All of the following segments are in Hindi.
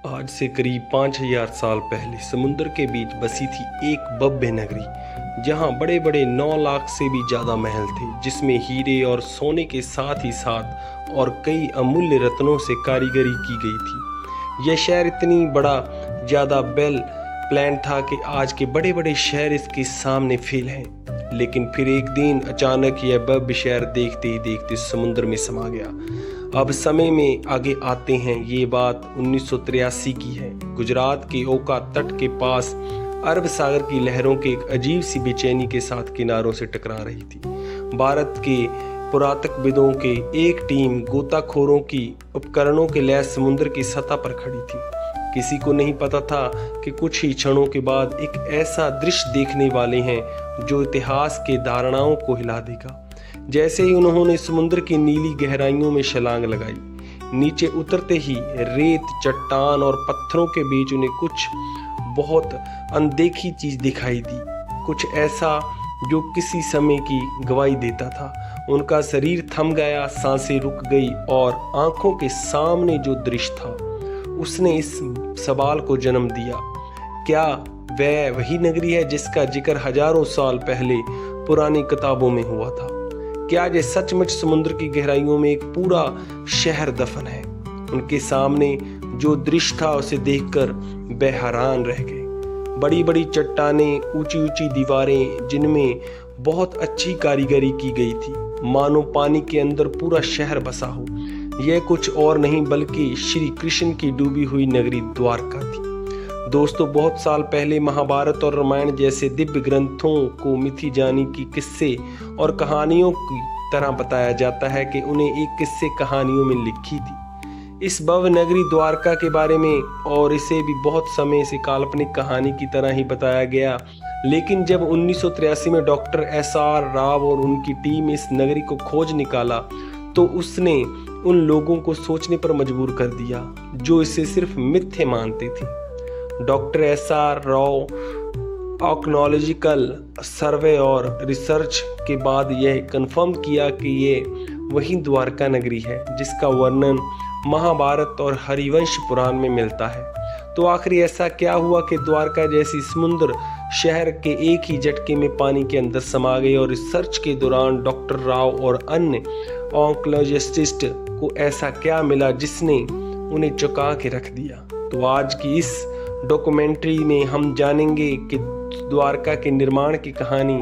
आज से करीब 5000 साल पहले समुद्र के बीच बसी थी एक भव्य नगरी, जहां बड़े बड़े 9 लाख से भी ज़्यादा महल थे, जिसमें हीरे और सोने के साथ ही साथ और कई अमूल्य रत्नों से कारीगरी की गई थी। यह शहर इतनी बड़ा ज़्यादा वेल प्लान था कि आज के बड़े बड़े शहर इसके सामने फेल हैं। लेकिन फिर एक दिन अचानक यह भव्य शहर देखते ही देखते समुद्र में समा गया। अब समय में आगे आते हैं, ये बात 1983 की है। गुजरात के ओखा तट के पास अरब सागर की लहरों के एक अजीब सी बेचैनी के साथ किनारों से टकरा रही थी। भारत के पुरातत्वविदों के एक टीम गोताखोरों की उपकरणों के लैस समुद्र की सतह पर खड़ी थी। किसी को नहीं पता था कि कुछ ही क्षणों के बाद एक ऐसा दृश्य देखने वाले हैं जो इतिहास के धारणाओं को हिला देगा। जैसे ही उन्होंने समुद्र की नीली गहराइयों में छलांग लगाई, नीचे उतरते ही रेत, चट्टान और पत्थरों के बीच उन्हें कुछ बहुत अनदेखी चीज दिखाई दी। कुछ ऐसा जो किसी समय की गवाही देता था। उनका शरीर थम गया, सांसें रुक गई और आंखों के सामने जो दृश्य था उसने इस सवाल को जन्म दिया, क्या वह वही नगरी है जिसका जिक्र हजारों साल पहले पुरानी किताबों में हुआ था? क्या ये सचमुच समुद्र की गहराइयों में एक पूरा शहर दफन है? उनके सामने जो दृश्य था उसे देखकर वे हैरान रह गए। बड़ी बड़ी चट्टानें, ऊंची ऊंची दीवारें जिनमें बहुत अच्छी कारीगरी की गई थी, मानो पानी के अंदर पूरा शहर बसा हो। यह कुछ और नहीं बल्कि श्री कृष्ण की डूबी हुई नगरी द्वारका थी। दोस्तों, बहुत साल पहले महाभारत और रामायण जैसे दिव्य ग्रंथों को मिथी जानी की किस्से और कहानियों की तरह बताया जाता है कि उन्हें एक किस्से कहानियों में लिखी थी इस भव्य नगरी द्वारका के बारे में, और इसे भी बहुत समय से काल्पनिक कहानी की तरह ही बताया गया। लेकिन जब 1983 में डॉक्टर SR राव और उनकी टीम इस नगरी को खोज निकाला तो उसने उन लोगों को सोचने पर मजबूर कर दिया जो इसे सिर्फ मिथ्य मानते थे। डॉक्टर SR राव आर्कियोलॉजिकल सर्वे और रिसर्च के बाद यह कंफर्म किया कि ये वही द्वारका नगरी है जिसका वर्णन महाभारत और हरिवंश पुराण में मिलता है। तो आखिर ऐसा क्या हुआ कि द्वारका जैसी समुद्र शहर के एक ही झटके में पानी के अंदर समा गई? और रिसर्च के दौरान डॉक्टर राव और अन्य आर्कियोलॉजिस्ट को ऐसा क्या मिला जिसने उन्हें चौंका के रख दिया? तो आज की इस डॉक्यूमेंट्री में हम जानेंगे कि द्वारका के निर्माण की कहानी,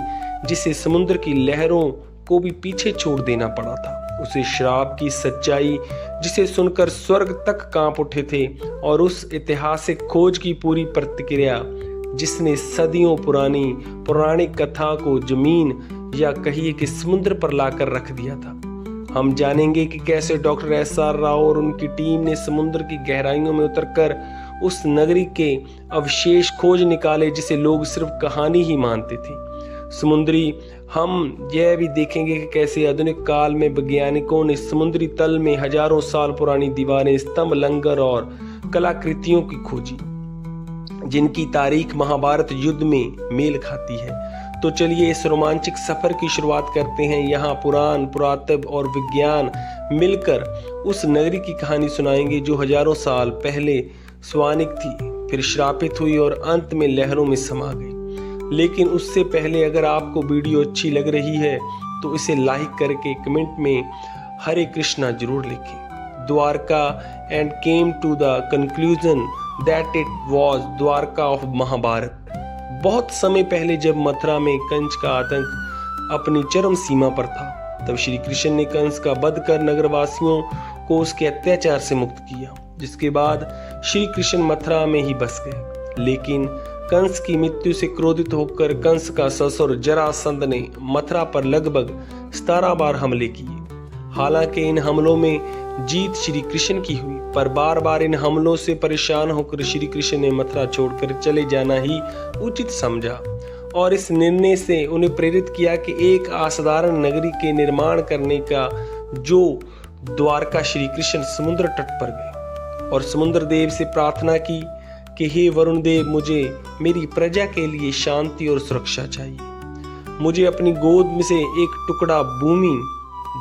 जिसे समुद्र की लहरों को भी पीछे छोड़ देना पड़ा था, उसे श्राप की सच्चाई जिसे सुनकर स्वर्ग तक कांप उठे थे, और उस ऐतिहासिक खोज की पूरी प्रतिक्रिया जिसने सदियों पुरानी पौराणिक कथा को जमीन या कहिए कि समुद्र पर लाकर रख दिया था। हम जानेंगे कि कैसे डॉक्टर SR राव और उनकी टीम ने समुद्र की गहराइयों में उतरकर उस नगरी के अवशेष खोज निकाले जिसे लोग सिर्फ कहानी ही मानते थे। हम यह भी देखेंगे कि कैसे आधुनिक काल में वैज्ञानिकों ने समुद्री तल में हजारों साल पुरानी दीवारें, स्तंभ, लंगर और कलाकृतियों की खोजी जिनकी तारीख महाभारत युद्ध में मेल खाती है। तो चलिए इस रोमांचक सफर की शुरुआत करते हैं। यहाँ पुराण, पुरातत्व और विज्ञान मिलकर उस नगरी की कहानी सुनाएंगे जो हजारों साल पहले स्वानिक थी, फिर श्रापित हुई और अंत में लहरों में समा गई। लेकिन उससे पहले अगर आपको वीडियो अच्छी लग रही है तो इसे लाइक करके कमेंट में हरे कृष्णा जरूर लिखें। Dwarka and came to the conclusion that it was Dwarka of Mahabharata. बहुत समय पहले जब मथुरा में कंस का आतंक अपनी चरम सीमा पर था, तब श्री कृष्ण ने कंस का वध कर नगरवासियों को उसके अत्याचार से मुक्त किया, जिसके बाद श्री कृष्ण मथुरा में ही बस गए। लेकिन कंस की मृत्यु से क्रोधित होकर कंस का ससुर जरासंध ने मथुरा पर लगभग 17 बार हमले किए। हालांकि इन हमलों में जीत श्री कृष्ण की हुई, पर बार बार इन हमलों से परेशान होकर श्री कृष्ण ने मथुरा छोड़कर चले जाना ही उचित समझा, और इस निर्णय से उन्हें प्रेरित किया कि एक असाधारण नगरी के निर्माण करने का, जो द्वारका। श्री कृष्ण समुद्र तट पर गए और समुद्र देव से प्रार्थना की कि हे वरुण देव, मुझे मेरी प्रजा के लिए शांति और सुरक्षा चाहिए। मुझे अपनी गोद में से एक टुकड़ा भूमि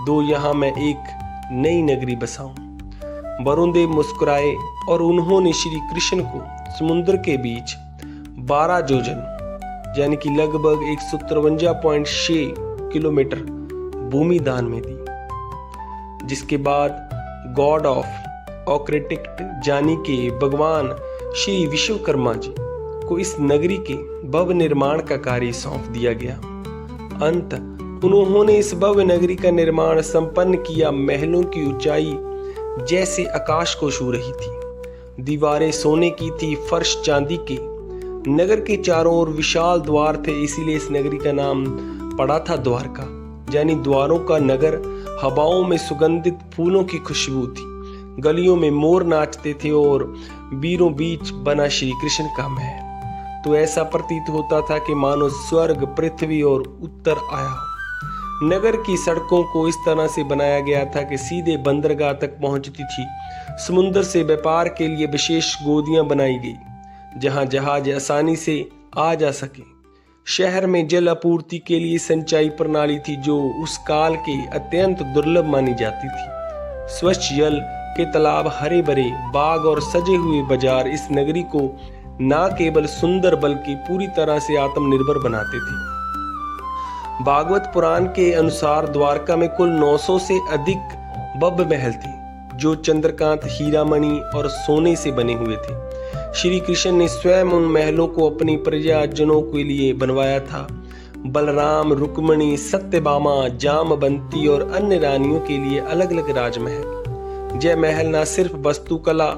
दो, यहाँ मैं एक नई नगरी बसाऊं। वरुण देव मुस्कुराए और उन्होंने श्री कृष्ण को समुद्र के बीच 12 योजन यानी कि लगभग 153.6 किलोमीटर भूमि दान में दी। जिसके बाद गॉड ऑफ ऑक्रेटिक्ट यानी कि भगवान श्री विश्वकर्मा जी को इस नगरी के भव्य निर्माण का कार्य सौंप दिया गया। अंत उन्होंने इस भव्य नगरी का निर्माण संपन्न किया। महलों की ऊंचाई जैसे आकाश को छू रही थी, दीवारें सोने की थी, फर्श चांदी के। नगर के चारों ओर विशाल द्वार थे, इसीलिए इस नगरी का नाम पड़ा था द्वारका, यानी द्वारों का नगर। हवाओं में सुगंधित फूलों की खुशबू थी, गलियों में मोर नाचते थे और बीरों बीच बना श्री कृष्ण का महल तो ऐसा प्रतीत होता था कि मानो स्वर्ग पृथ्वी और उत्तर आया हो। नगर की सड़कों को इस तरह से बनाया गया था कि सीधे बंदरगाह तक पहुंचती थी। समुद्र से व्यापार के लिए विशेष गोदियां बनाई गई जहां जहाज आसानी से आ जा सके। शहर में जल आपूर्ति के लिए सिंचाई प्रणाली थी जो उस काल के अत्यंत दुर्लभ मानी जाती थी। स्वच्छ जल के तालाब, हरे भरे बाग और सजे हुए बाजार इस नगरी को न केवल सुंदर बल्कि पूरी तरह से आत्मनिर्भर बनाते थे। भागवत पुराण के अनुसार द्वारका में कुल 900 से अधिक भव्य महल थे जो चंद्रकांत, हीरामणि और सोने से बने हुए थे। श्री कृष्ण ने स्वयं उन महलों को अपनी प्रजाजनों के लिए बनवाया था। बलराम, रुक्मिणी, सत्यभामा, जामवंती और अन्य रानियों के लिए अलग अलग राजमहल। यह महल न सिर्फ वास्तुकला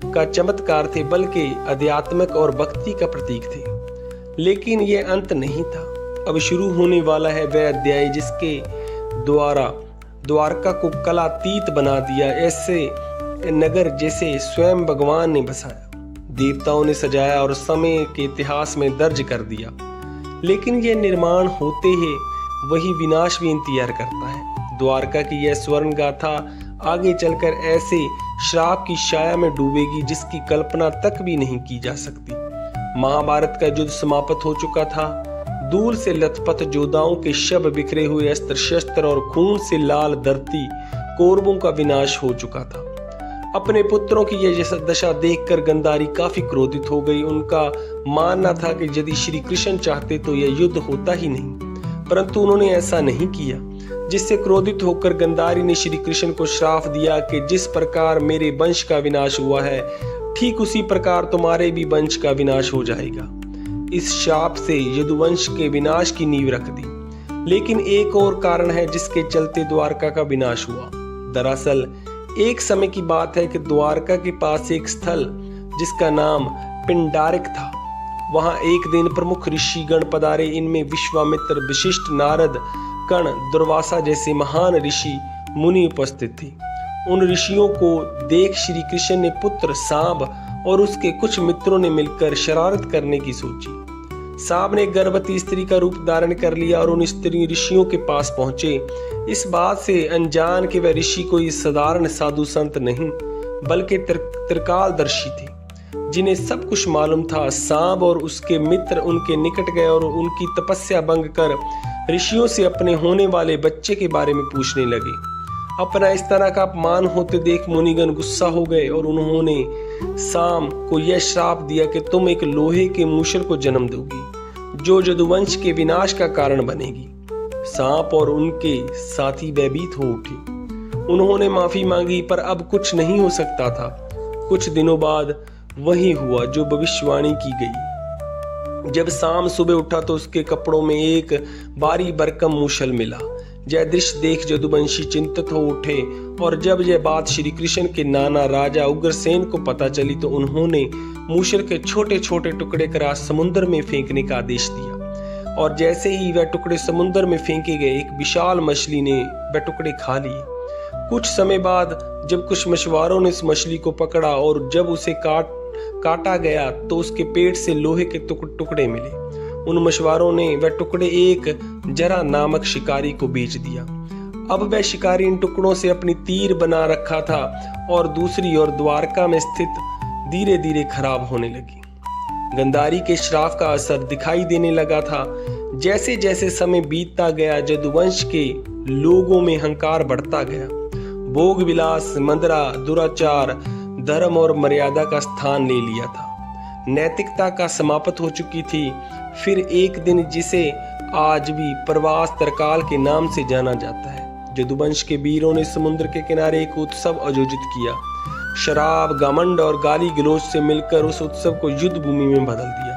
का चमत्कार थे बल्कि आध्यात्मिक और भक्ति का प्रतीक थे। लेकिन यह अंत नहीं था। अब शुरू होने वाला है वह अध्याय जिसके द्वारा द्वारका को कलातीत बना दिया, ऐसे नगर जैसे स्वयं भगवान ने बसाया, देवताओं ने सजाया और समय के इतिहास में दर्ज कर दिया। लेकिन यह निर्माण होते ही वही विनाश भी इंतजार करता है। द्वारका की यह स्वर्ण गाथा आगे चलकर ऐसे श्राप की छाया में डूबेगी जिसकी कल्पना तक भी नहीं की जा सकती। महाभारत का युद्ध समाप्त हो चुका था। दूर से लथपथ योद्धाओं के शव, बिखरे हुए अस्त्र शस्त्र और खून से लाल धरती, कौरवों का विनाश हो चुका था। अपने पुत्रों की यह दशा देखकर गांधारी काफी क्रोधित हो गई। उनका मानना था कि यदि श्री कृष्ण चाहते तो यह युद्ध होता ही नहीं, परंतु उन्होंने ऐसा नहीं किया। जिससे क्रोधित होकर गांधारी ने श्री कृष्ण को श्राप दिया कि जिस प्रकार मेरे वंश का विनाश हुआ है ठीक उसी प्रकार तुम्हारे भी वंश का विनाश हो जाएगा। इस शाप से यदुवंश के विनाश की नींव रख दी। लेकिन एक और कारण है जिसके चलते द्वारका का विनाश हुआ। दरअसल एक समय की बात है कि द्वारका के पास एक स्थल जिसका नाम पिंडारिक था, वहां एक दिन प्रमुख ऋषिगण पधारे। इनमें विश्वामित्र, वशिष्ठ, नारद, कर्ण, दुर्वासा जैसे महान ऋषि मुनि उपस्थित थे। उन ऋषियों को देख श्री कृष्ण ने पुत्र सांब और उसके कुछ मित्रों ने मिलकर शरारत करने की सोची। सांब ने गर्भवती स्त्री का रूप धारण कर लिया और उन स्त्री ऋषियों के पास पहुंचे, इस बात से अनजान कि वह ऋषि कोई साधारण साधु संत नहीं बल्कि त्रिकालदर्शी थे जिन्हें सब कुछ मालूम था। सांब और उसके मित्र उनके निकट गए और उनकी तपस्या भंग कर ऋषियों से अपने होने वाले बच्चे के बारे में पूछने लगे। अपना इस तरह का अपमान होते देख मुनिगण गुस्सा हो गए और उन्होंने सांब को यह श्राप दिया कि तुम एक लोहे के मूषर को जन्म दोगी जो यदुवंश के विनाश का कारण बनेगी। सांप और उनके साथी भयभीत हो उठे। उन्होंने माफी मांगी पर अब कुछ नहीं हो सकता था। कुछ दिनों बाद वही हुआ जो भविष्यवाणी की गई। जब सांब सुबह उठा तो उसके कपड़ों में एक भारी भरकम मूषल मिला। यह दृश्य देख यदुवंशी चिंतित हो उठे और जब यह बात श्री कृष्ण के नाना राजा उग्रसेन को पता चली तो उन्होंने मूषल के छोटे छोटे टुकड़े करा समुद्र में फेंकने का आदेश दिया। और जैसे ही वह टुकड़े समुद्र में फेंके गए एक विशाल मछली ने वह टुकड़े खा लिए। कुछ समय बाद जब कुछ मछुआरों ने इस मछली को पकड़ा और जब उसे काटा गया तो उसके पेट से लोहे के टुकड़े मिले। उन मछुआरों ने वह टुकड़े एक जरा नामक शिकारी को बेच दिया। अब वह शिकारी इन टुकड़ों से अपनी तीर बना रखा था और दूसरी ओर द्वारका में स्थित धीरे धीरे खराब होने लगी। गांधारी के श्राप का असर दिखाई देने लगा था। जैसे जैसे समय बीतता गया यदुवंश के लोगों में अहंकार बढ़ता गया। भोग विलास, मदिरा, दुराचार, धर्म और मर्यादा का स्थान ले लिया था। नैतिकता का समाप्त हो चुकी थी। फिर एक दिन जिसे आज भी प्रवास तरकाल के नाम से जाना जाता है, यदुवंश के वीरों ने समुद्र के किनारे एक उत्सव आयोजित किया। शराब, घमंड और गाली गलौज से मिलकर उस उत्सव को युद्ध भूमि में बदल दिया।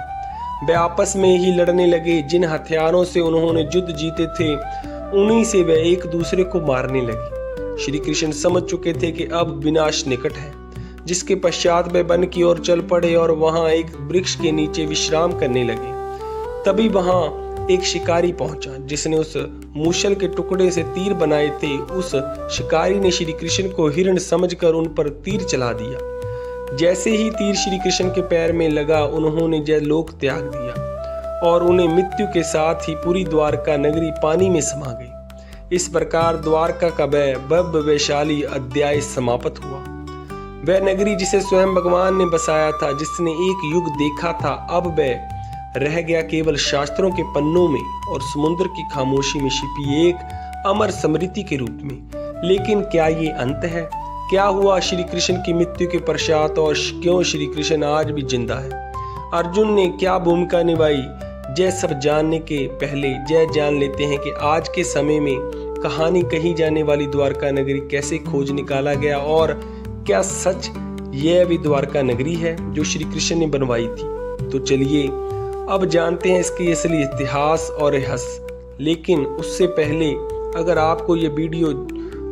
वे आपस में ही लड़ने लगे। जिन हथियारों से उन्होंने युद्ध जीते थे, उन्हीं से वे एक दूसरे को मारने लगे। श्री कृष्ण समझ चुके थे कि अब विनाश निकट है, जिसके पश्चात वे वन की ओर चल पड़े और वहां एक वृक्ष के नीचे विश्राम करने लगे। तभी वहां एक शिकारी पहुंचा, जिसने उस मूसल के टुकड़े से तीर बनाए थे। उस शिकारी ने श्री कृष्ण को हिरण समझकर उन पर तीर चला दिया। जैसे ही तीर श्री कृष्ण के पैर में लगा, उन्होंने जयलोक त्याग दिया और उन्हें मृत्यु के साथ ही पूरी द्वारका नगरी पानी में समा गई। इस प्रकार द्वारका का भव्य वैशाली अध्याय समाप्त हुआ। वह नगरी जिसे स्वयं भगवान ने बसाया था, जिसने एक युग देखा था, अब वह रह गया केवल शास्त्रों के पन्नों में और समुद्र की खामोशी में छिपी एक अमर स्मृति के रूप में। लेकिन क्या ये अंत है? क्या हुआ श्री कृष्ण की मृत्यु के पश्चात और क्यों श्री कृष्ण आज भी जिंदा है? अर्जुन ने क्या भूमिका निभाई? यह सब जानने के पहले यह जान लेते हैं कि आज के समय में कहानी कही जाने वाली द्वारका नगरी कैसे खोज निकाला गया और क्या सच यह भी द्वारका नगरी है जो श्री कृष्ण ने बनवाई थी। तो चलिए अब जानते हैं इसकी असली इतिहास और रहस्य। लेकिन उससे पहले अगर आपको ये वीडियो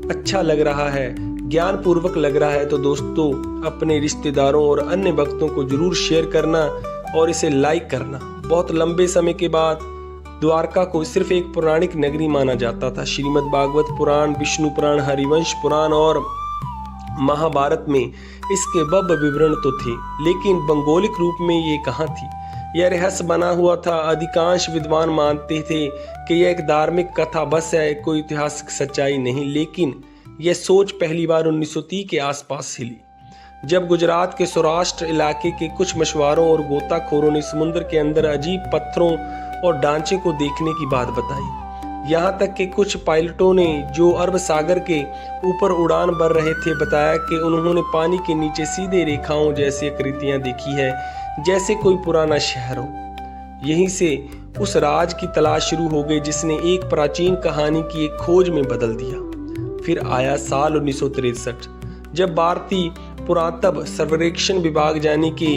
अच्छा लग रहा है, ज्ञान पूर्वक लग रहा है, तो दोस्तों अपने रिश्तेदारों और अन्य भक्तों को जरूर शेयर करना और इसे लाइक करना। बहुत लंबे समय के बाद द्वारका को सिर्फ एक पौराणिक नगरी माना जाता था। श्रीमद् भागवत पुराण, विष्णु पुराण, हरिवंश पुराण और महाभारत में इसके भव्य विवरण तो थे, लेकिन भौगोलिक रूप में ये कहाँ थी? यह रहस्य बना हुआ था। अधिकांश विद्वान मानते थे कि यह एक धार्मिक कथा बस है, कोई ऐतिहासिक सच्चाई नहीं। लेकिन यह सोच पहली बार 1930 के आसपास हिली, जब गुजरात के सौराष्ट्र इलाके के कुछ मछुआरों और गोताखोरों ने समुद्र के अंदर अजीब पत्थरों और ढांचे को देखने की बात बताई। यहाँ तक कि कुछ पायलटों ने, जो अरब सागर के ऊपर उड़ान भर रहे थे, बताया कि उन्होंने पानी के नीचे सीधे रेखाओं जैसी आकृतियां देखी है, जैसे कोई पुराना शहर हो। यहीं से उस राज की तलाश शुरू हो गई जिसने एक प्राचीन कहानी की एक खोज में बदल दिया। फिर आया साल 1963, जब भारतीय पुरातत्व सर्वेक्षण विभाग यानी कि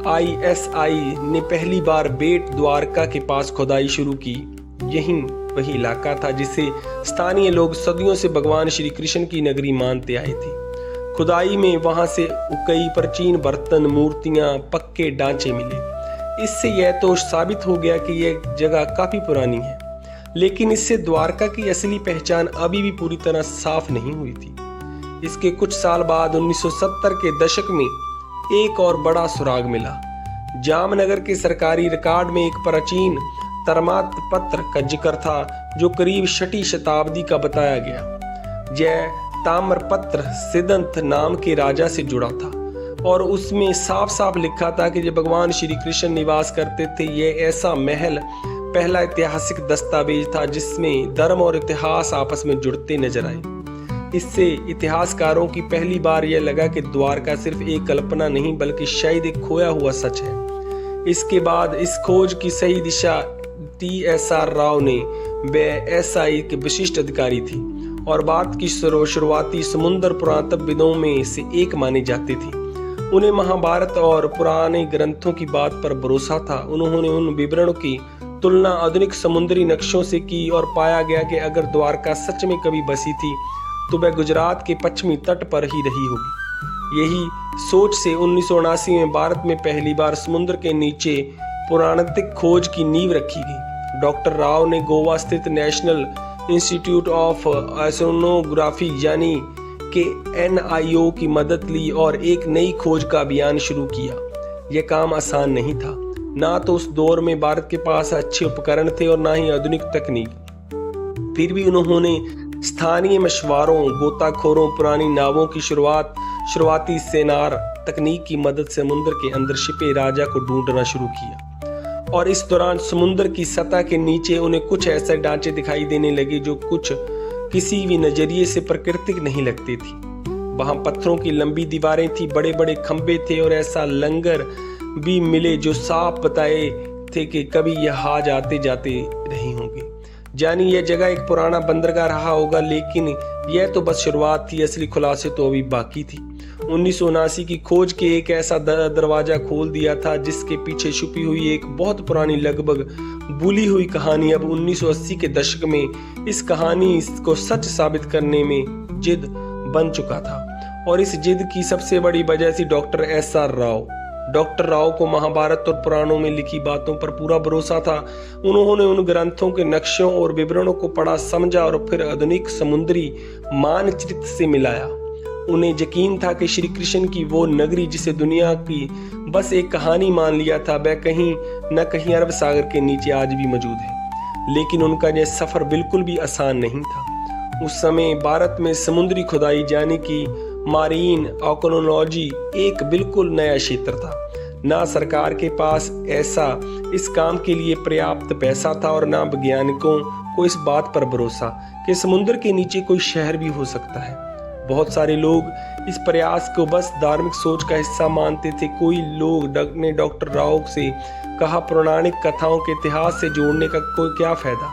ISI ने पहली बार बेट द्वारका के पास खुदाई शुरू की। यही वही इलाका था जिसे स्थानीय लोग सदियों से भगवान श्री कृष्ण की नगरी मानते आए थे। खुदाई में वहां से कई प्राचीन बर्तन, मूर्तियां, पक्के ढांचे मिले। इससे यह तो साबित हो गया कि यह जगह काफी पुरानी है, लेकिन इससे द्वारका की असली पहचान अभी भी पूरी तरह साफ नहीं हुई थी। इसके कुछ साल बाद 1970 के दशक में एक और बड़ा सुराग मिला। जामनगर के सरकारी रिकॉर्ड में एक प्राचीन ताम्रपत्र पत्र का जिक्र था, जो करीब 6वीं शताब्दी का बताया गया। यह ताम्रपत्र सिद्धांत नाम के राजा से जुड़ा था और उसमें साफ साफ लिखा था कि जब भगवान श्री कृष्ण निवास करते थे, यह ऐसा महल पहला ऐतिहासिक दस्तावेज था जिसमें धर्म और इतिहास आपस में जुड़ते नजर आए। इससे इतिहासकारों की पहली बार यह लगा कि द्वारका सिर्फ एक कल्पना नहीं बल्कि शायद एक खोया हुआ सच है। इसके बाद इस खोज की सही दिशा TSR राव ने, वे SI के विशिष्ट अधिकारी थे और भारत की शुरुआती समुद्र पुरातत्वविदों में से एक माने जाते थे। उन्हें महाभारत और पुराने ग्रंथों की बात पर भरोसा था। उन्होंने उन विवरणों की तुलना आधुनिक समुद्री नक्शों से की और पाया गया कि अगर द्वारका सच में कभी बसी थी तो वह गुजरात के पश्चिमी तट पर ही रही होगी। यही सोच से 1979 में भारत में पहली बार समुद्र के नीचे पुरातात्विक खोज की नींव रखी गई। डॉक्टर राव ने गोवा स्थित नेशनल इंस्टीट्यूट ऑफ ओशनोग्राफी यानी कि NIO की मदद ली और एक नई खोज का अभियान शुरू किया। यह काम आसान नहीं था। ना तो उस दौर में भारत के पास अच्छे उपकरण थे और ना ही आधुनिक तकनीक। फिर भी उन्होंने स्थानीय मछुआरों, गोताखोरों, पुरानी नावों की शुरुआती सेनार तकनीक की मदद से समुद्र के अंदर छिपे राजा को ढूंढना शुरू किया। और इस दौरान समुद्र की सतह के नीचे उन्हें कुछ ऐसे ढांचे दिखाई देने लगे जो कुछ किसी भी नजरिए से प्राकृतिक नहीं लगते थे। वहां पत्थरों की लंबी दीवारें थी, बड़े बड़े खंबे थे और ऐसा लंगर भी मिले जो साफ बताए थे कि कभी यहाँ आते जाते रहे होंगे। जानी यह जगह एक पुराना बंदरगाह रहा होगा, लेकिन यह तो बस शुरुआत थी, असली खुलासे तो अभी बाकी थी। 1979 की खोज के एक ऐसा दरवाजा खोल दिया था जिसके पीछे छुपी हुई एक बहुत पुरानी, लगभग भूली हुई कहानी अब 1980 के दशक में इस कहानी को सच साबित करने में जिद बन चुका था। और इस जिद की सबसे बड़ी वजह थी doctor SR Rao. Doctor Rao को महाभारत और पुराणों में लिखी बातों पर पूरा भरोसा था। उन्होंने उन ग्रंथों के नक्शों और विवरणों को पढ़ा, समझा और फिर आधुनिक समुद्री मानचित्र से मिलाया। उन्हें यकीन था कि श्री कृष्ण की वो नगरी जिसे दुनिया की बस एक कहानी मान लिया था, वह कहीं न कहीं अरब सागर के नीचे आज भी मौजूद है। लेकिन उनका यह सफर बिल्कुल भी आसान नहीं था। उस समय भारत में समुद्री खुदाई यानी कि मारीन आर्कियोलॉजी एक बिल्कुल नया क्षेत्र था। ना सरकार के पास ऐसा इस काम के लिए पर्याप्त पैसा था और ना वैज्ञानिकों को इस बात पर भरोसा कि समुद्र के नीचे कोई शहर भी हो सकता है। बहुत सारे लोग इस प्रयास को बस धार्मिक सोच का हिस्सा मानते थे। कोई लोग ने डॉक्टर राव से कहा, पौराणिक कथाओं के इतिहास से जोड़ने का कोई क्या फायदा।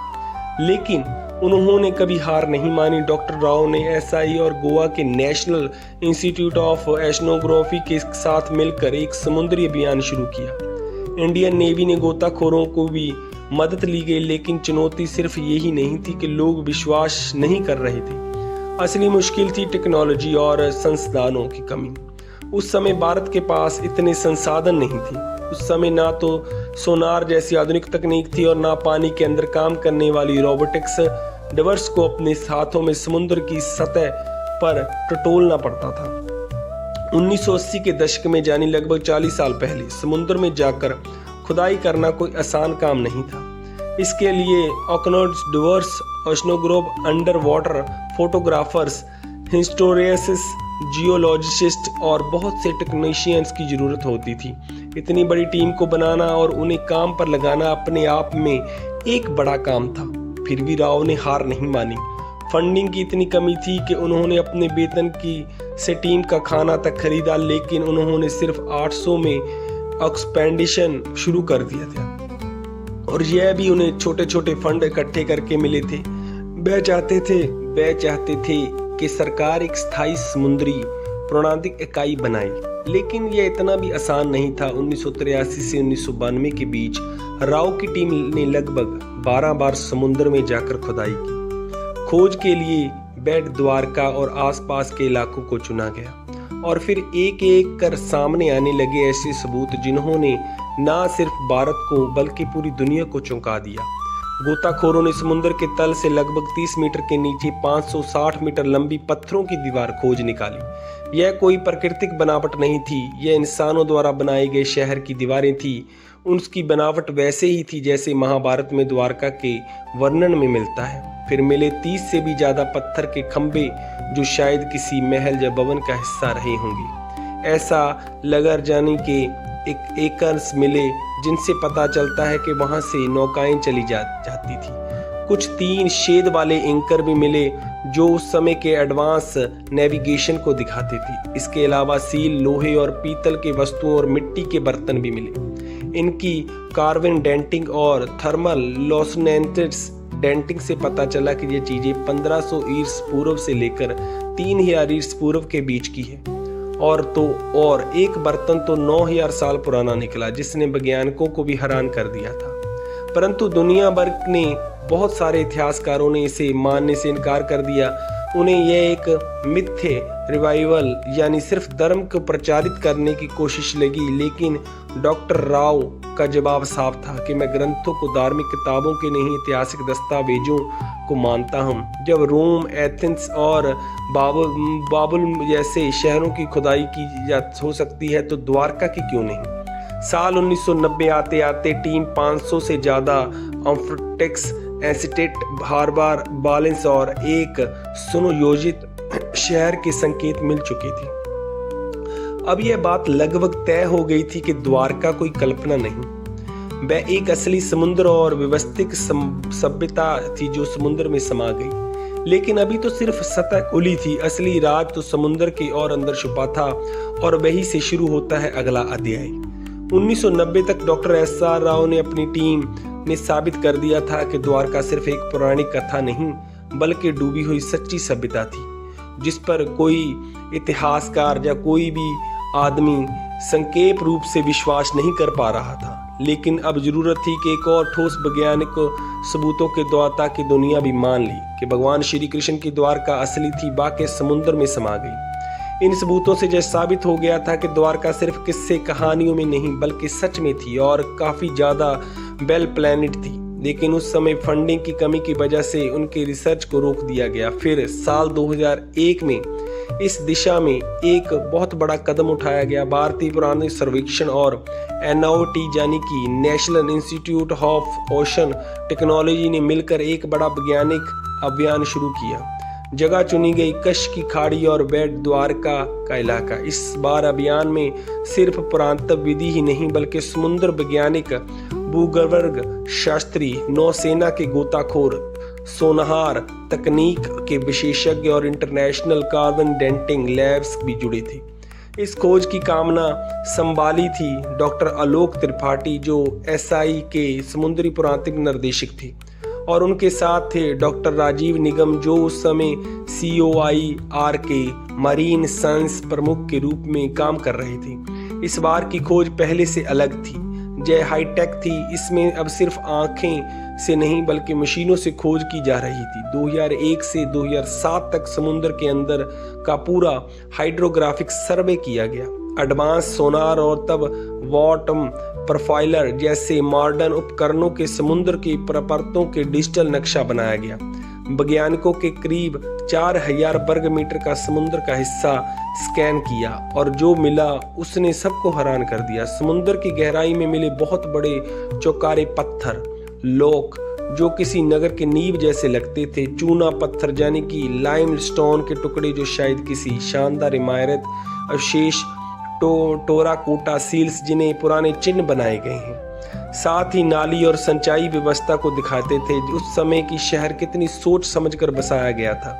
लेकिन उन्होंने कभी हार नहीं मानी। डॉक्टर राव ने SI और गोवा के नेशनल इंस्टीट्यूट ऑफ ओशनोग्राफी के साथ मिलकर एक समुद्री अभियान शुरू किया। इंडियन नेवी ने गोताखोरों को भी मदद ली गई, लेकिन चुनौती सिर्फ यही नहीं थी कि लोग विश्वास नहीं कर रहे थे। असली मुश्किल थी टेक्नोलॉजी और संसाधनों की कमी। उस समय भारत के पास इतने संसाधन नहीं थे। उस समय ना तो सोनार जैसी आधुनिक तकनीक थी और ना पानी के अंदर काम करने वाली रोबोटिक्स डिवाइस को अपने हाथों में समुद्र की सतह पर टटोलना पड़ता था। 1980 के दशक में यानी लगभग 40 साल पहले समुद्र में जाकर खुदाई करना कोई आसान काम नहीं था। इसके लिए aquanauts, divers, oceanograph, under water photographers, historicist, geologist और बहुत से टेक्नीशियंस की जरूरत होती थी। इतनी बड़ी टीम को बनाना और उन्हें काम पर लगाना अपने आप में एक बड़ा काम था। फिर भी राव ने हार नहीं मानी। फंडिंग की इतनी कमी थी कि उन्होंने अपने वेतन की से टीम का खाना तक खरीदा, लेकिन उन्होंने सिर्फ 800 में एक्सपेंडिशन शुरू कर दिया था और यह भी उन्हें छोटे छोटे फंड इकट्ठे करके मिले थे। वह चाहते थे कि सरकार एक स्थायी समुद्री प्रणोदिक इकाई बनाए, लेकिन यह इतना भी आसान नहीं था। 1983 से 1992 के बीच राव की टीम ने लगभग 12 बार समुद्र में जाकर खुदाई की। खोज के लिए बेट द्वारका और आसपास के इलाकों को चुना गया और फिर एक एक कर सामने आने लगे ऐसे सबूत जिन्होंने न सिर्फ भारत को बल्कि पूरी दुनिया को चौंका दिया। गोताखोरों ने समुद्र के तल से लगभग 30 मीटर के नीचे 560 मीटर लंबी पत्थरों की दीवार खोज निकाली। यह कोई प्राकृतिक बनावट नहीं थी, यह इंसानों द्वारा बनाए गए शहर की दीवारें थी। उनकी बनावट वैसे ही थी जैसे महाभारत में द्वारका के वर्णन में मिलता है। फिर मिले 30 से भी ज्यादा पत्थर के खंभे जो शायद किसी महल या भवन का हिस्सा रहे होंगे। ऐसा लगर जाने के एक एकर्स मिले जिनसे पता चलता है कि वहां से नौकाएं चली जाती थी। कुछ 3 शेद वाले एंकर भी मिले जो उस समय के एडवांस नेविगेशन को दिखाते थे। इसके अलावा सील, लोहे और पीतल के वस्तुओं और मिट्टी के बर्तन भी मिले। इनकी कार्बन डेंटिंग और थर्मल लॉसनेंटिस डेंटिंग से पता चला कि ये चीजें 1500 ईर्ष पूर्व से लेकर 3000 ईर्ष पूर्व के बीच की है और एक बर्तन तो 9000 साल पुराना निकला, जिसने वैज्ञानिकों को भी हैरान कर दिया था। परंतु दुनिया भर ने बहुत सारे इतिहासकारों ने इसे मानने से इनकार कर दिया। उन्हें यह एक मिथ्य रिवाइवल यानी सिर्फ धर्म को प्रचारित करने की कोशिश लगी। लेकिन डॉक्टर राव का जवाब साफ था कि मैं ग्रंथों को धार्मिक किताबों के नहीं, ऐतिहासिक दस्तावेजों को मानता हूँ। जब रोम, एथेंस और बाबुल जैसे शहरों की खुदाई की हो सकती है तो द्वारका की क्यों नहीं। साल 1990 आते आते टीम 500 से ज्यादा अम्फटेक्स, एसिटेट, हार्बर, बैलेंस और एक सुनियोजित शहर के संकेत मिल चुके थे। अब यह बात लगभग तय हो गई थी कि द्वारका कोई कल्पना नहीं, वह एक असली समुद्र और व्यवस्थित सभ्यता थी जो समुद्र में समा गई। लेकिन अभी तो सिर्फ सतह खुली थी, असली राज तो समुद्र के और अंदर छुपा था। और वहीं से शुरू होता है अगला अध्याय। 1990 तक डॉक्टर SR राव ने अपनी टीम ने साबित कर दिया था कि द्वारका सिर्फ एक पौराणिक कथा नहीं बल्कि डूबी हुई सच्ची सभ्यता थी, जिस पर कोई इतिहासकार या कोई भी आदमी संक्षेप रूप से विश्वास नहीं कर पा रहा था। लेकिन अब जरूरत थी कि एक और ठोस वैज्ञानिक सबूतों के द्वारा ताकि दुनिया भी मान ली कि भगवान श्री कृष्ण की द्वारका असली थी, बाकी समुद्र में समा गई। इन सबूतों से यह साबित हो गया था कि द्वारका सिर्फ किस्से कहानियों में नहीं बल्कि सच में थी और काफी ज्यादा वेल प्लानिड थी। लेकिन उस समय फंडिंग की कमी की वजह से उनके रिसर्च को रोक दिया गया। फिर साल 2001 में इस दिशा में एक बहुत बड़ा कदम उठाया गया। भारतीय पुरातत्व सर्वेक्षण और NIOT यानी कि national institute of ocean technology ने मिलकर एक बड़ा वैज्ञानिक अभियान शुरू किया। जगह चुनी गई कच्छ की खाड़ी और बेट द्वारका का इलाका। इस बार अभियान में सिर्फ पुरातत्व विधि ही नहीं बल्कि समुद्र वैज्ञानिक, भूगर्भ शास्त्री, नौसेना के गोताखोर, सोनार तकनीक के विशेषज्ञ और इंटरनेशनल कार्बन डेटिंग लैब्स भी जुड़े थे। इस खोज की कामना संभाली थी डॉक्टर आलोक त्रिपाठी जो SI के समुद्री पुरातत्व निर्देशक थे, और उनके साथ थे डॉक्टर राजीव निगम जो उस समय COIR के मरीन साइंस प्रमुख के रूप में काम कर रहे थे। इस बार की खोज पहले से अलग थी, यह हाईटेक थी। इसमें अब सिर्फ आंखें से नहीं बल्कि मशीनों से खोज की जा रही थी। 2001 से 2007 तक समुद्र के अंदर का पूरा हाइड्रोग्राफिक सर्वे किया गया। एडवांस सोनार और तब बॉटम प्रोफाइलर जैसे मॉडर्न उपकरणों के समुद्र की परतों के डिजिटल नक्शा बनाया गया। वैज्ञानिकों के करीब 4000 वर्ग मीटर का समुद्र का हिस्सा स्कैन किया और जो मिला उसने सबको हैरान कर दिया। समुद्र की गहराई में मिले बहुत बड़े चौकारे पत्थर, लोक जो किसी नगर के नींव जैसे लगते थे, चूना पत्थर यानी कि लाइमस्टोन के टुकड़े जो शायद किसी शानदार इमारत, अवशेष, टेराकोटा सील्स जिन्हें पुराने चिन्ह बनाए गए हैं। साथ ही नाली और सिंचाई व्यवस्था को दिखाते थे। उस समय की शहर कितनी सोच समझकर बसाया गया था।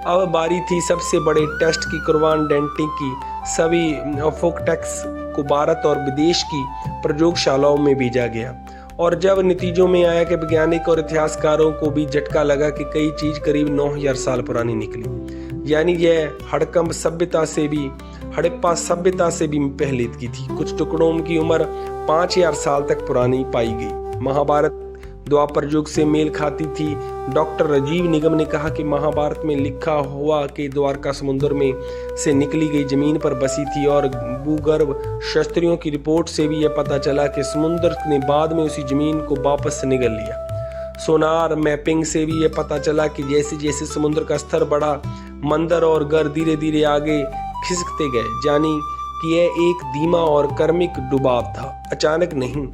अब बारी थी सबसे बड़े टेस्ट की, कुर्बान डेंटिंग की। सभी फोकटेक्स को भारत और विदेश की प्रयोगशालाओं में भेजा गया और जब नतीजों में आया कि वैज्ञानिक और इतिहासकारों को भी झटका लगा कि कई चीज करीब 9000 साल पुरानी निकली, यानी यह हड़कंप हड़प्पा सभ्यता से भी पहले की थी। कुछ टुकड़ों की उम्र 5000 साल तक पुरानी पाई गई। महाभारत द्वापर युग से मेल खाती थी। डॉक्टर राजीव निगम ने कहा कि महाभारत में लिखा हुआ कि द्वारका समुद्र में से निकली गई जमीन पर बसी थी और भूगर्भ शास्त्रियों की रिपोर्ट से भी यह पता चला कि समुद्र ने बाद में उसी जमीन को वापस निगल लिया। सोनार मैपिंग से भी यह पता चला कि जैसे जैसे समुद्र का स्तर बढ़ा, मंदिर और घर धीरे धीरे आगे खिसकते गए, यानी कि यह एक धीमा और कर्मिक डुबाव था, अचानक नहीं।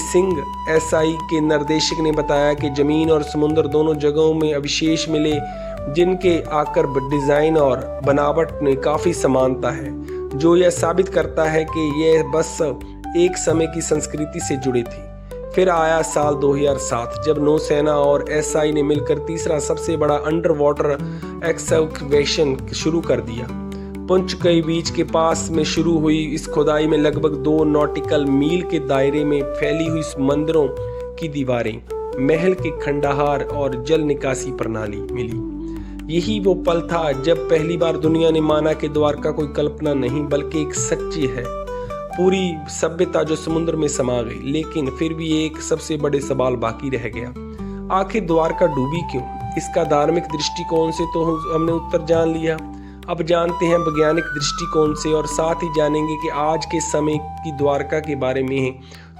सिंह SI के निर्देशक ने बताया कि जमीन और समुद्र दोनों जगहों में अवशेष मिले जिनके आकार, डिजाइन और बनावट में काफी समानता है, जो यह साबित करता है कि यह बस एक समय की संस्कृति से जुड़े थे। फिर आया साल 2007 जब नौसेना और SI ने मिलकर तीसरा सबसे बड़ा अंडर वाटर एक्सकवेशन शुरू कर दिया। पुंछ के बीच के पास में शुरू हुई इस खुदाई में लगभग 2 नॉटिकल मील के दायरे में फैली हुई मंदिरों की दीवारें, महल के खंडहर और जल निकासी प्रणाली मिली। यही वो पल था जब पहली बार दुनिया ने माना कि द्वारका कोई कल्पना नहीं बल्कि एक सच्ची है पूरी सभ्यता जो समुद्र में समा गई। लेकिन फिर भी एक सबसे बड़े सवाल बाकी रह गया, आखिर द्वारका डूबी क्यों? इसका धार्मिक दृष्टिकोण से तो हमने उत्तर जान लिया, अब जानते हैं वैज्ञानिक दृष्टिकोण से और साथ ही जानेंगे कि आज के समय की द्वारका के बारे में है।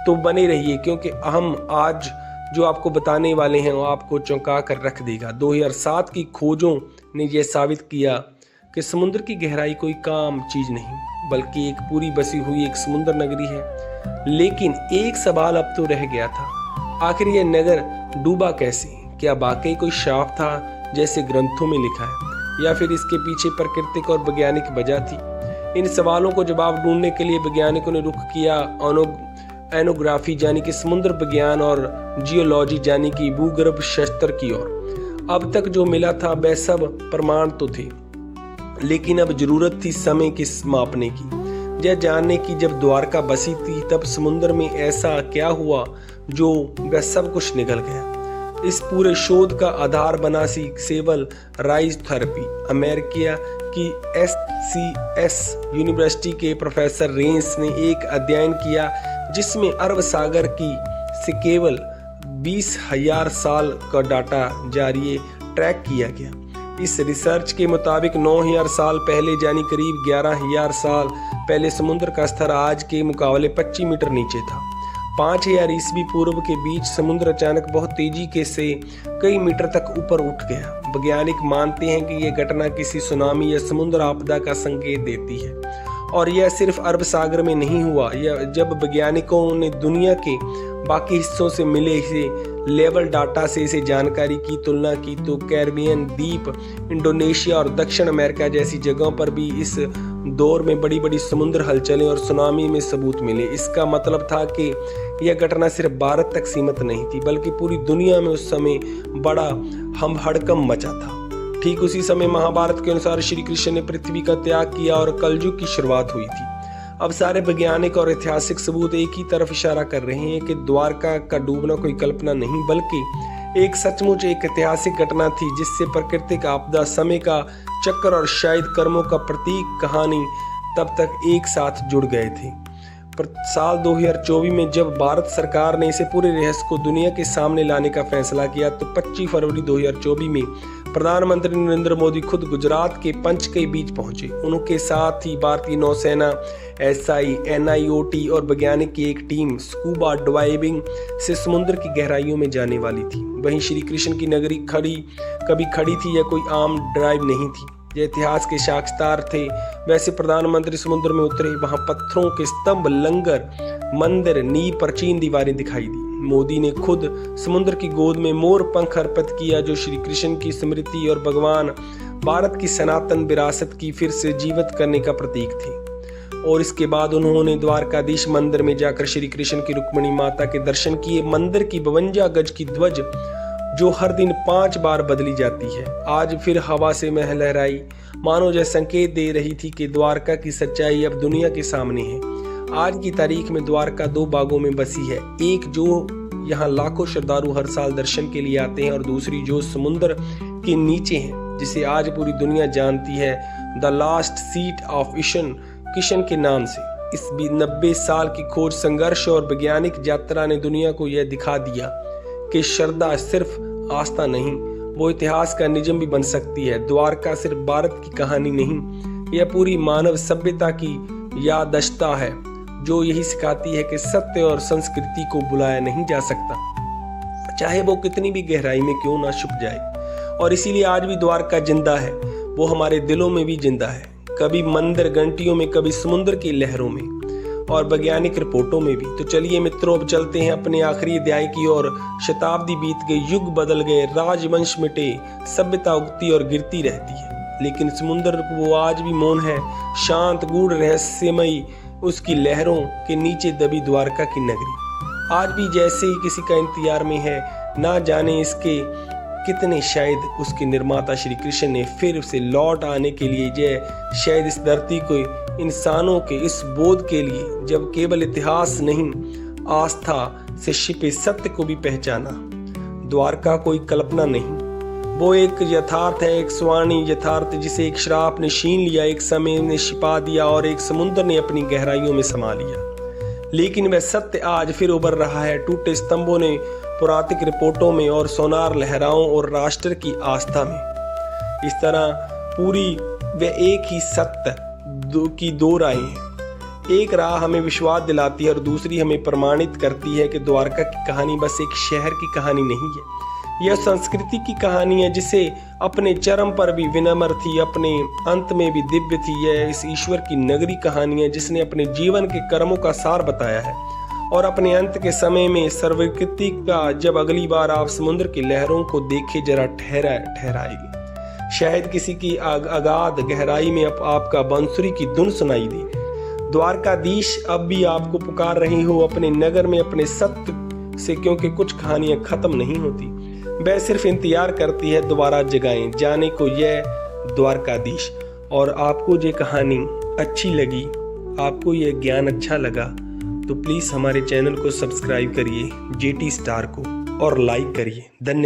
तो बने रहिए क्योंकि हम आज जो आपको बताने वाले हैं वो आपको चौंका कर रख देगा। 2007 की खोजों ने यह साबित किया कि समुद्र की गहराई कोई काम चीज नहीं बल्कि एक पूरी बसी हुई एक समुद्र नगरी है। लेकिन एक सवाल अब तो रह गया था, आखिर यह नगर डूबा कैसे? क्या वाकई कोई श्राप था जैसे ग्रंथों में लिखा है या फिर इसके पीछे प्राकृतिक और वैज्ञानिक वजह थी? इन सवालों को जवाब ढूंढने के लिए वैज्ञानिकों ने रुख किया ओनोग्राफी यानी कि समुद्र विज्ञान और जियोलॉजी यानी कि भूगर्भ शास्त्र की ओर। अब तक जो मिला था वह सब प्रमाण तो थे, लेकिन अब जरूरत थी समय के मापने की, यह जानने की जब द्वारका बसी थी तब समुद्र में ऐसा क्या हुआ जो वह सब कुछ निकल गया। इस पूरे शोध का आधार बना सेवल राइज थेरेपी। अमेरिका की SCS यूनिवर्सिटी के प्रोफेसर रेंस ने एक अध्ययन किया जिसमें अरब सागर की से केवल 20,000 साल का डाटा जारी ट्रैक किया गया। इस रिसर्च के मुताबिक 9,000 साल पहले यानी करीब 11,000 साल पहले समुद्र का स्तर आज के मुकाबले 25 मीटर नीचे था। 5,000 ईस्वी पूर्व के बीच समुद्र अचानक बहुत तेजी के से कई मीटर तक ऊपर उठ गया। वैज्ञानिक मानते हैं कि यह घटना किसी सुनामी या समुद्र आपदा का संकेत देती है, और यह सिर्फ अरब सागर में नहीं हुआ। यह जब वैज्ञानिकों ने दुनिया के बाकी हिस्सों से मिले इसे लेवल डाटा से इसे जानकारी की तुलना की तो कैरिबियन द्वीप, इंडोनेशिया और दक्षिण अमेरिका जैसी जगहों पर भी इस दौर में बड़ी बड़ी समुद्र हलचलें और सुनामी में सबूत मिले। इसका मतलब था कि यह घटना सिर्फ भारत तक सीमित नहीं थी, बल्कि पूरी दुनिया में उस समय बड़ा हड़कंप मचा था। ठीक उसी समय महाभारत के अनुसार श्री कृष्ण ने पृथ्वी का त्याग किया और कलयुग की शुरुआत हुई थी। अब सारे वैज्ञानिक और ऐतिहासिक सबूत एक ही तरफ इशारा कर रहे हैं कि द्वारका का डूबना कोई कल्पना नहीं बल्कि एक सचमुच एक ऐतिहासिक घटना थी, जिससे प्राकृतिक आपदा, समय का चक्कर और शायद कर्मों का प्रतीक कहानी तब तक एक साथ जुड़ गए थे। साल 2024 में जब भारत सरकार ने इसे पूरे रहस्य को दुनिया के सामने लाने का फैसला किया तो 25 फरवरी 2024 में प्रधानमंत्री नरेंद्र मोदी खुद गुजरात के पंच के बीच पहुंचे। उनके साथ ही भारतीय नौसेना, SI, NIOT और वैज्ञानिक की एक टीम स्कूबा डाइविंग से समुद्र की गहराइयों में जाने वाली थी। वहीं श्री कृष्ण की नगरी कभी खड़ी थी या कोई आम ड्राइव नहीं थी, ये इतिहास के साक्षीदार थे। वैसे प्रधानमंत्री समुद्र में उतरे, वहां पत्थरों के स्तंभ, लंगर, मंदिर, नींव, प्राचीन दीवारें दिखाई दी। मोदी ने खुद समुद्र की गोद में मोर पंख अर्पित किया जो श्री कृष्ण की स्मृति और भगवान भारत की सनातन विरासत की फिर से जीवित करने का प्रतीक थे। और इसके बाद उन्होंने द्वारकाधीश मंदिर में जाकर श्री कृष्ण की रुक्मिणी माता के दर्शन किए। मंदिर की 52 गज की ध्वज जो हर दिन 5 बार बदली जाती है, आज फिर हवा से लहराई, मानो जैसे संकेत दे रही थी कि द्वारका की सच्चाई अब दुनिया के सामने है। आज की तारीख में द्वारका 2 भागों में बसी है, एक जो यहाँ लाखों श्रद्धालु हर साल दर्शन के लिए आते हैं और दूसरी जो समुद्र के नीचे है, जिसे आज पूरी दुनिया जानती है the last seat of Kishan के नाम से। इस 90 साल की खोज, संघर्ष और वैज्ञानिक यात्रा ने दुनिया को यह दिखा दिया कि श्रद्धा सिर्फ आस्था नहीं, वो इतिहास का निजम भी बन सकती है। द्वारका सिर्फ भारत की कहानी नहीं, यह पूरी मानव सभ्यता की याददाश्त है जो यही सिखाती है कि सत्य और संस्कृति को बुलाया नहीं जा सकता, चाहे वो कितनी भी गहराई में क्यों ना छुप जाए। और इसीलिए आज भी द्वारका जिंदा है, वो हमारे दिलों में भी जिंदा है, कभी मंदिर घंटियों में, कभी समुद्र की लहरों में और वैज्ञानिक रिपोर्टों में भी। तो चलिए मित्रों, अब चलते हैं अपने आखिरी अध्याय की ओर। शताब्दी बीत गई, युग बदल गए, राजवंश मिटे, सभ्यता उगती और गिरती रहती है, लेकिन समुद्र वो आज भी मौन है, शांत, गूढ़, रहस्यमयी, उसकी लहरों के नीचे दबी द्वारका की नगरी आज भी जैसे ही किसी का इंतजार में है। ना जाने इसके कितने शायद उसके निर्माता श्री कृष्ण ने फिर उसे लौट आने के लिए, जय शायद इस धरती को इंसानों के इस बोध के लिए, जब केवल इतिहास नहीं आस्था से छिपे सत्य को भी पहचाना। द्वारका कोई कल्पना नहीं, वो एक यथार्थ है, एक स्वाणी यथार्थ जिसे एक श्राप ने छीन लिया, एक समय ने छिपा दिया और एक समुद्र ने अपनी गहराइयों में समा लिया। लेकिन वह सत्य आज फिर उभर रहा है, टूटे स्तंभों ने, पुरातनिक रिपोर्टों में और सोनार लहराओं और राष्ट्र की आस्था में। इस तरह पूरी वह एक ही सत्य की 2 राहें हैं। एक राह हमें विश्वास दिलाती है और दूसरी हमें प्रमाणित करती है कि द्वारका की कहानी बस एक शहर की कहानी नहीं है, यह संस्कृति की कहानी है जिसे अपने चरम पर भी विनम्र थी, अपने अंत में भी दिव्य थी। यह इस ईश्वर की नगरी कहानी है जिसने अपने जीवन के कर्मों का सार बताया है और अपने अंत के समय में सर्वकृति का जब अगली बार आप समुद्र की लहरों को देखे जरा ठहराएगी, शायद किसी की अगाध गहराई में आपका बांसुरी की धुन सुनाई दे। द्वारकाधीश अब भी आपको पुकार रही हो अपने नगर में, अपने सत्य से, क्योंकि कुछ कहानियां खत्म नहीं होती, वह सिर्फ इंतजार करती है दोबारा जगाएं जाने को यह द्वारकाधीश। और आपको ये कहानी अच्छी लगी, आपको यह ज्ञान अच्छा लगा, तो प्लीज़ हमारे चैनल को सब्सक्राइब करिए JT स्टार को और लाइक करिए। धन्यवाद।